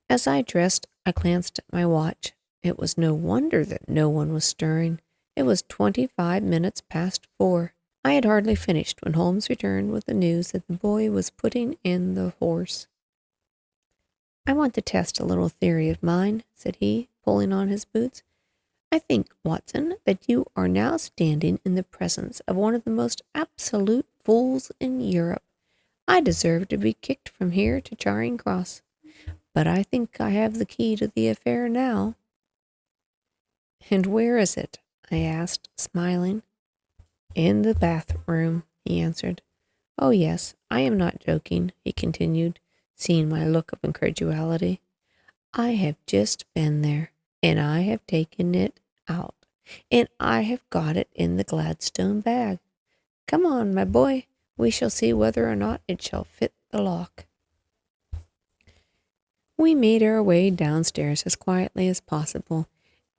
As I dressed, I glanced at my watch. It was no wonder that no one was stirring. It was 25 minutes past 4. I had hardly finished when Holmes returned with the news that the boy was putting in the horse. "I want to test a little theory of mine," said he, pulling on his boots. "I think, Watson, that you are now standing in the presence of one of the most absolute fools in Europe. I deserve to be kicked from here to Charing Cross. But I think I have the key to the affair now." "And where is it?" I asked, smiling. "In the bathroom," he answered. "Oh, yes, I am not joking," he continued, seeing my look of incredulity. "I have just been there, and I have taken it out, and I have got it in the Gladstone bag. Come on, my boy, we shall see whether or not it shall fit the lock." We made our way downstairs as quietly as possible,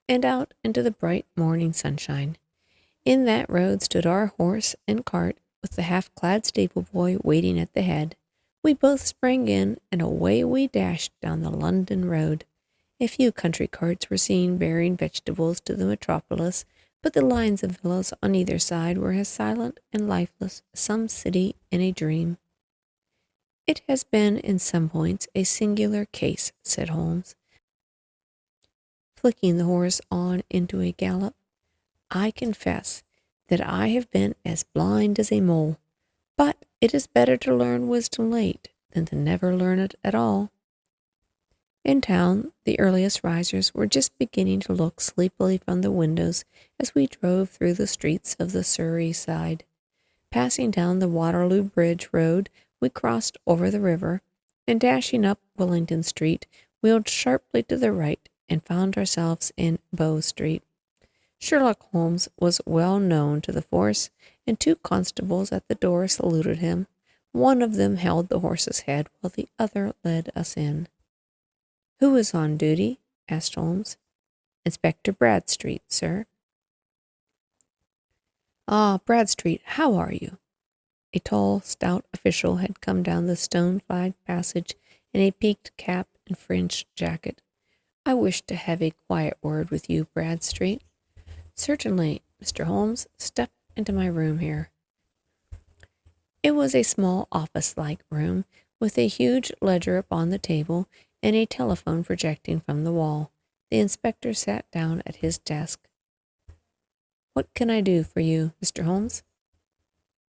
and out into the bright morning sunshine. In that road stood our horse and cart, with the half-clad stable boy waiting at the head. We both sprang in, and away we dashed down the London road. A few country carts were seen bearing vegetables to the metropolis, but the lines of villas on either side were as silent and lifeless as some city in a dream. "It has been in some points a singular case," said Holmes, flicking the horse on into a gallop. "I confess that I have been as blind as a mole, but it is better to learn wisdom late than to never learn it at all." In town, the earliest risers were just beginning to look sleepily from the windows as we drove through the streets of the Surrey side. Passing down the Waterloo Bridge Road, we crossed over the river, and dashing up Wellington Street, wheeled sharply to the right and found ourselves in Bow Street. Sherlock Holmes was well known to the force, and 2 constables at the door saluted him. One of them held the horse's head while the other led us in. "Who is on duty?" asked Holmes. "Inspector Bradstreet, sir." "Ah, Bradstreet, how are you?" A tall, stout official had come down the stone-flagged passage in a peaked cap and fringed jacket. "I wish to have a quiet word with you, Bradstreet." "Certainly, Mr. Holmes. Step into my room here." It was a small office-like room, with a huge ledger upon the table and a telephone projecting from the wall. The inspector sat down at his desk. "What can I do for you, Mr. Holmes?"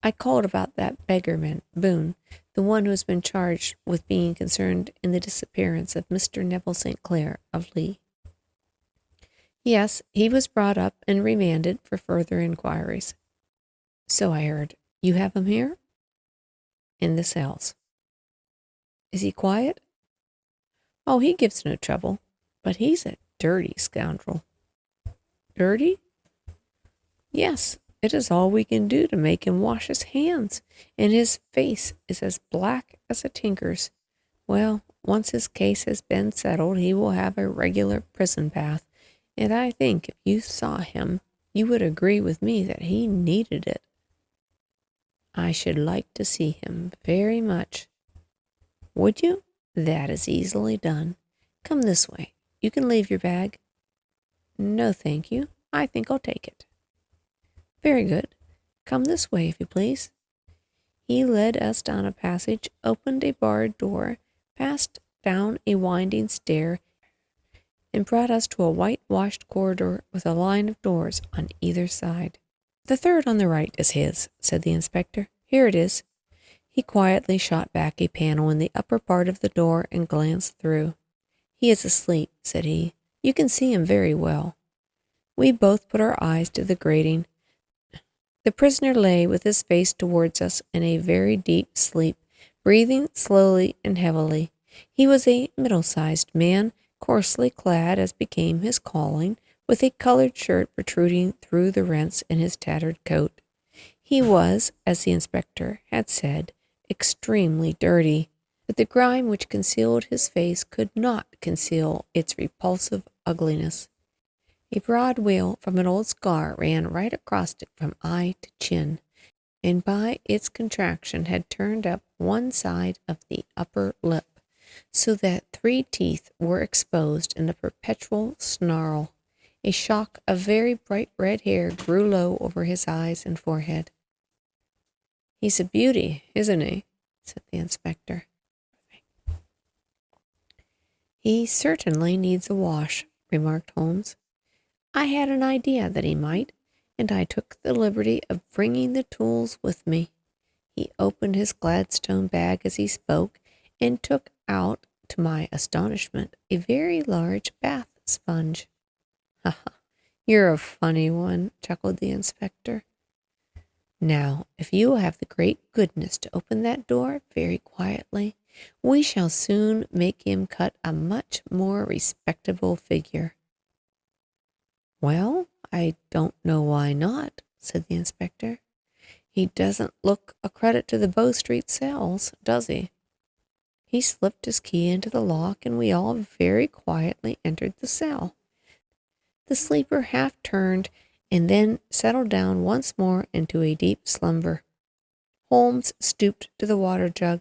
"I called about that beggarman, Boone, the one who has been charged with being concerned in the disappearance of Mr. Neville St. Clair of Lee." "Yes, he was brought up and remanded for further inquiries." "So I heard. You have him here?" "In the cells." "Is he quiet?" "Oh, he gives no trouble, but he's a dirty scoundrel." "Dirty?" "Yes, it is all we can do to make him wash his hands, and his face is as black as a tinker's. Well, once his case has been settled, he will have a regular prison path, and I think if you saw him, you would agree with me that he needed it. I should like to see him very much. Would you? That is easily done. Come this way. You can leave your bag. No, thank you. I think I'll take it. Very good. Come this way, if you please. He led us down a passage, opened a barred door, passed down a winding stair, and brought us to a whitewashed corridor with a line of doors on either side. The third on the right is his, said the inspector. Here it is. He quietly shot back a panel in the upper part of the door and glanced through. He is asleep, said he. You can see him very well. We both put our eyes to the grating. The prisoner lay with his face towards us in a very deep sleep, breathing slowly and heavily. He was a middle-sized man, coarsely clad as became his calling, with a colored shirt protruding through the rents in his tattered coat. He was, as the inspector had said, extremely dirty, but the grime which concealed his face could not conceal its repulsive ugliness. A broad wale from an old scar ran right across it from eye to chin, and by its contraction had turned up one side of the upper lip, so that 3 teeth were exposed in a perpetual snarl. A shock of very bright red hair grew low over his eyes and forehead. He's a beauty, isn't he? Said the inspector. He certainly needs a wash, remarked Holmes. I had an idea that he might, and I took the liberty of bringing the tools with me. He opened his Gladstone bag as he spoke, and took out, to my astonishment, a very large bath sponge. Ha ha, you're a funny one, chuckled the inspector. Now, if you will have the great goodness to open that door very quietly, we shall soon make him cut a much more respectable figure. Well, I don't know why not, said the inspector. He doesn't look a credit to the Bow Street cells, does he? He slipped his key into the lock, and we all very quietly entered the cell. The sleeper half turned and then settled down once more into a deep slumber. Holmes stooped to the water jug,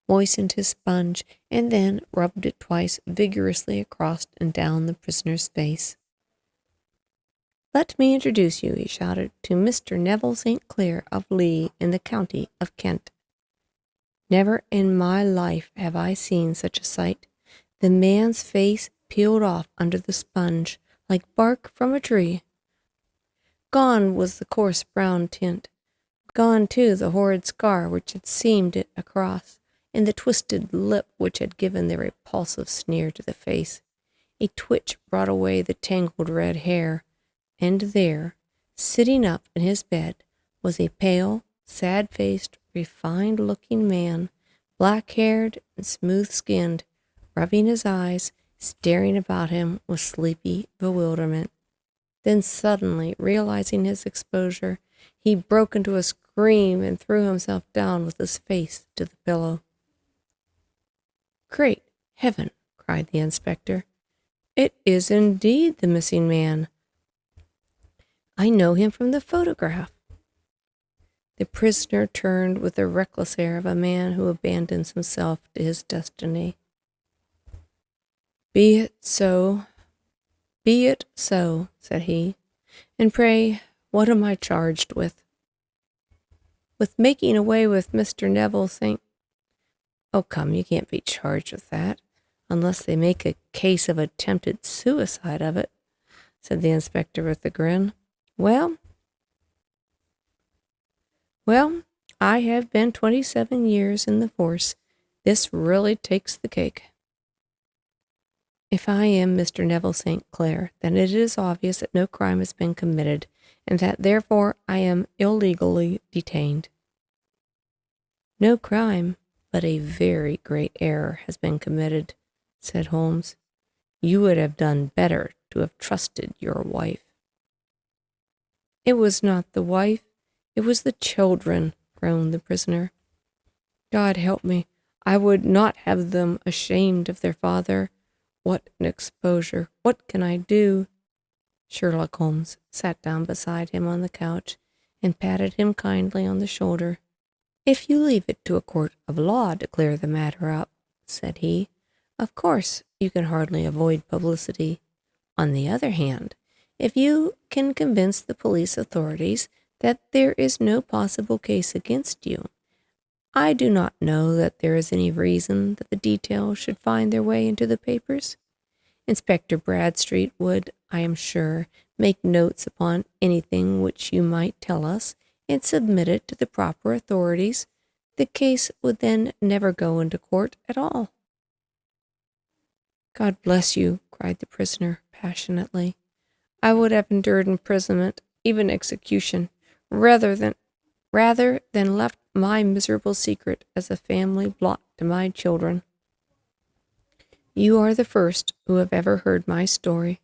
moistened his sponge, and then rubbed it twice vigorously across and down the prisoner's face. Let me introduce you, he shouted, to Mr. Neville St. Clair of Lee in the county of Kent. Never in my life have I seen such a sight. The man's face peeled off under the sponge like bark from a tree. Gone was the coarse brown tint. Gone, too, the horrid scar which had seamed it across, and the twisted lip which had given the repulsive sneer to the face. A twitch brought away the tangled red hair, and there, sitting up in his bed, was a pale, sad-faced, refined-looking man, black-haired and smooth-skinned, rubbing his eyes, staring about him with sleepy bewilderment. Then suddenly, realizing his exposure, he broke into a scream and threw himself down with his face to the pillow. Great heaven, cried the inspector. It is indeed the missing man. I know him from the photograph. The prisoner turned with the reckless air of a man who abandons himself to his destiny. Be it so, said he. And pray, what am I charged with? With making away with Mr. Neville St. Oh, come, you can't be charged with that, unless they make a case of attempted suicide of it, said the inspector with a grin. Well, I have been 27 years in the force. This really takes the cake. If I am Mr. Neville St. Clair, then it is obvious that no crime has been committed, and that therefore I am illegally detained. No crime, but a very great error has been committed, said Holmes. You would have done better to have trusted your wife. It was not the wife, it was the children, groaned the prisoner. God help me, I would not have them ashamed of their father. What an exposure! What can I do?" Sherlock Holmes sat down beside him on the couch and patted him kindly on the shoulder. "If you leave it to a court of law to clear the matter up," said he, "of course you can hardly avoid publicity. On the other hand, if you can convince the police authorities that there is no possible case against you, I do not know that there is any reason that the details should find their way into the papers. Inspector Bradstreet would, I am sure, make notes upon anything which you might tell us and submit it to the proper authorities. The case would then never go into court at all." "God bless you," cried the prisoner passionately. "I would have endured imprisonment, even execution, rather than left my miserable secret as a family blot to my children. You are the first who have ever heard my story.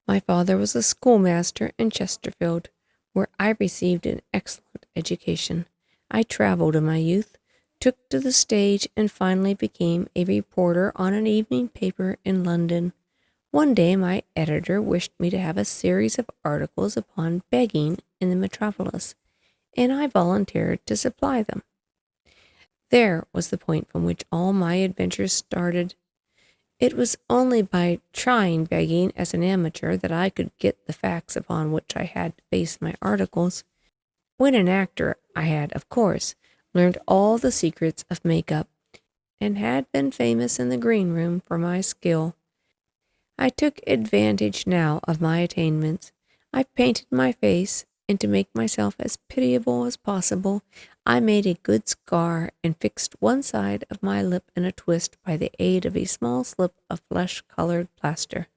My father was a schoolmaster in Chesterfield, where I received an excellent education. I traveled in my youth, took to the stage, and finally became a reporter on an evening paper in London. One day my editor wished me to have a series of articles upon begging in the metropolis, and I volunteered to supply them. There was the point from which all my adventures started. It was only by trying begging as an amateur that I could get the facts upon which I had to base my articles. When an actor, I had, of course, learned all the secrets of make-up, and had been famous in the green room for my skill. I took advantage now of my attainments. I painted my face, and to make myself as pitiable as possible, I made a good scar and fixed one side of my lip in a twist by the aid of a small slip of flesh-colored plaster.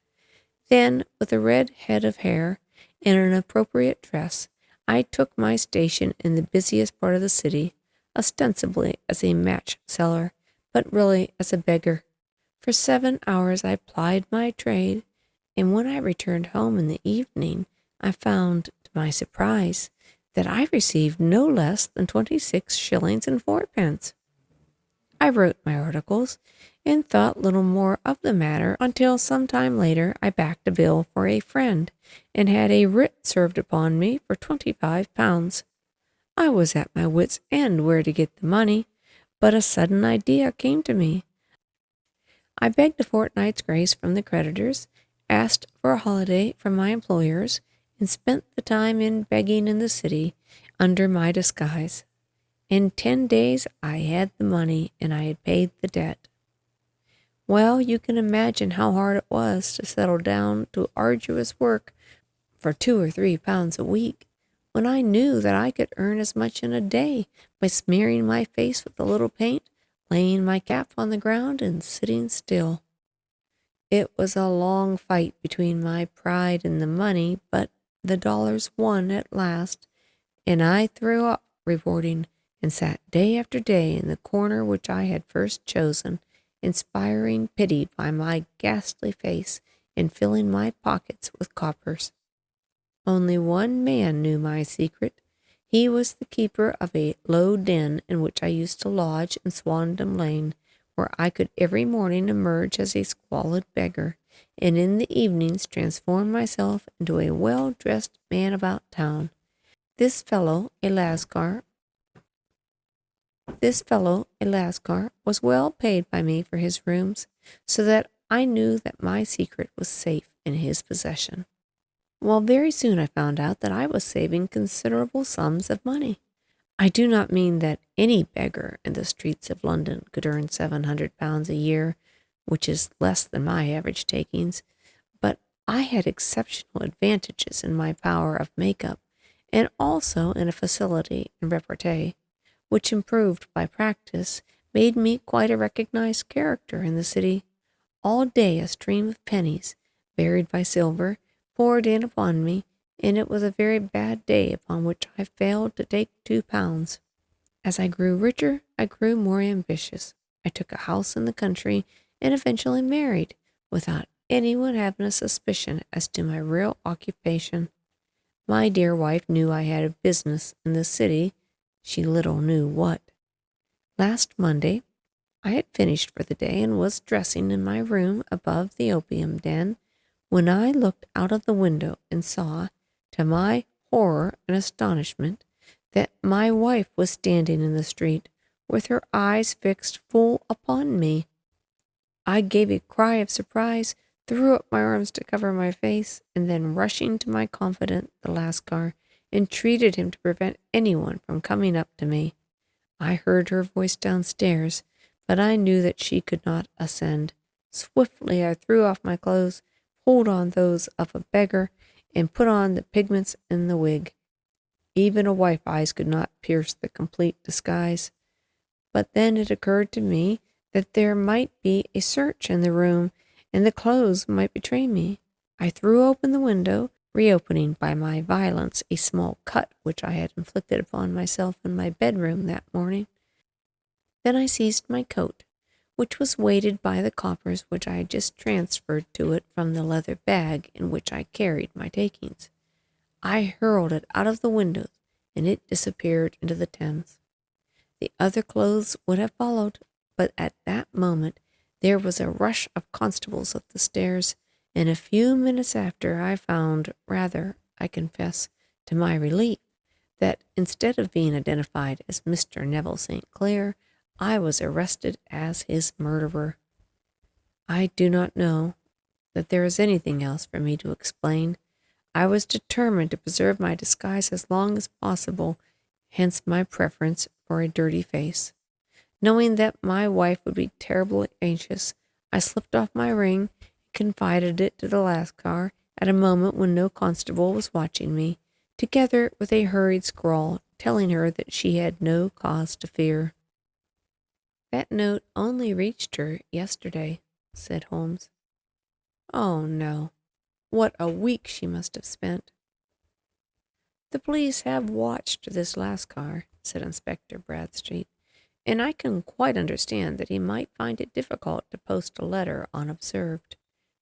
Then, with a red head of hair and an appropriate dress, I took my station in the busiest part of the city, ostensibly as a match seller, but really as a beggar. For 7 hours I plied my trade, and when I returned home in the evening, I found, to my surprise, that I received no less than 26 shillings and 4 pence. I wrote my articles, and thought little more of the matter until some time later I backed a bill for a friend, and had a writ served upon me for £25. I was at my wits' end where to get the money, but a sudden idea came to me. I begged a fortnight's grace from the creditors, asked for a holiday from my employers, and spent the time in begging in the city under my disguise. In 10 days I had the money, and I had paid the debt. Well, you can imagine how hard it was to settle down to arduous work for £2 or £3 a week, when I knew that I could earn as much in a day by smearing my face with a little paint, laying my cap on the ground, and sitting still. It was a long fight between my pride and the money, but the dollars won at last, and I threw up reporting and sat day after day in the corner which I had first chosen, inspiring pity by my ghastly face and filling my pockets with coppers. Only one man knew my secret. He was the keeper of a low den in which I used to lodge in Swandam Lane, where I could every morning emerge as a squalid beggar, and in the evenings transform myself into a well-dressed man about town. This fellow, a Lascar, was well paid by me for his rooms, so that I knew that my secret was safe in his possession. Well, very soon I found out that I was saving considerable sums of money. I do not mean that any beggar in the streets of London could earn £700 a year, which is less than my average takings, but I had exceptional advantages in my power of make-up, and also in a facility in repartee, which, improved by practice, made me quite a recognized character in the city. All day a stream of pennies, varied by silver, poured in upon me, and it was a very bad day upon which I failed to take £2. As I grew richer, I grew more ambitious. I took a house in the country, and eventually married, without anyone having a suspicion as to my real occupation. My dear wife knew I had a business in the city. She little knew what. Last Monday, I had finished for the day and was dressing in my room above the opium den when I looked out of the window and saw, to my horror and astonishment, that my wife was standing in the street with her eyes fixed full upon me. I gave a cry of surprise, threw up my arms to cover my face, and then rushing to my confidant, the Lascar, entreated him to prevent anyone from coming up to me. I heard her voice downstairs, but I knew that she could not ascend. Swiftly I threw off my clothes, pulled on those of a beggar, and put on the pigments and the wig. Even a wife's eyes could not pierce the complete disguise. But then it occurred to me that there might be a search in the room, and the clothes might betray me. I threw open the window, reopening by my violence a small cut which I had inflicted upon myself in my bedroom that morning. Then I seized my coat, which was weighted by the coppers which I had just transferred to it from the leather bag in which I carried my takings. I hurled it out of the window, and it disappeared into the Thames. The other clothes would have followed, but at that moment there was a rush of constables up the stairs, and a few minutes after I found, rather, I confess, to my relief, that instead of being identified as Mr. Neville St. Clair, I was arrested as his murderer. I do not know that there is anything else for me to explain. I was determined to preserve my disguise as long as possible, hence my preference for a dirty face. Knowing that my wife would be terribly anxious, I slipped off my ring and confided it to the Lascar at a moment when no constable was watching me, together with a hurried scrawl telling her that she had no cause to fear. "That note only reached her yesterday," said Holmes. "Oh, no. What a week she must have spent." "The police have watched this Lascar," said Inspector Bradstreet, "and I can quite understand that he might find it difficult to post a letter unobserved.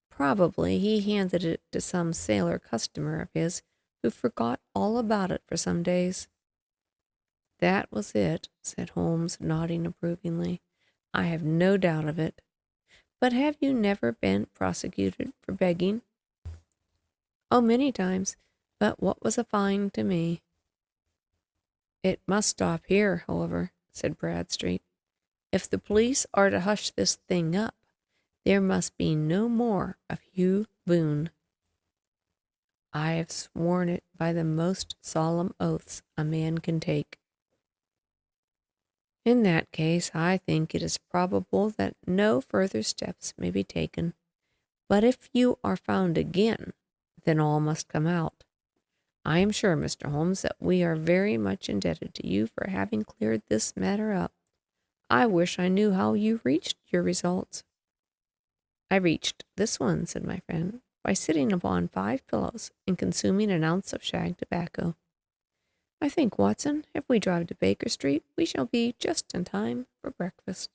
Probably he handed it to some sailor customer of his who forgot all about it for some days." "That was it," said Holmes, nodding approvingly. "I have no doubt of it. But have you never been prosecuted for begging?" "Oh, many times. But what was a fine to me?" "It must stop here, however," said Bradstreet. "If the police are to hush this thing up, there must be no more of Hugh Boone." "I have sworn it by the most solemn oaths a man can take." "In that case, I think it is probable that no further steps may be taken. But if you are found again, then all must come out. I am sure, Mr. Holmes, that we are very much indebted to you for having cleared this matter up. I wish I knew how you reached your results." "I reached this one," said my friend, "by sitting upon 5 pillows and consuming an ounce of shag tobacco. I think, Watson, if we drive to Baker Street, we shall be just in time for breakfast."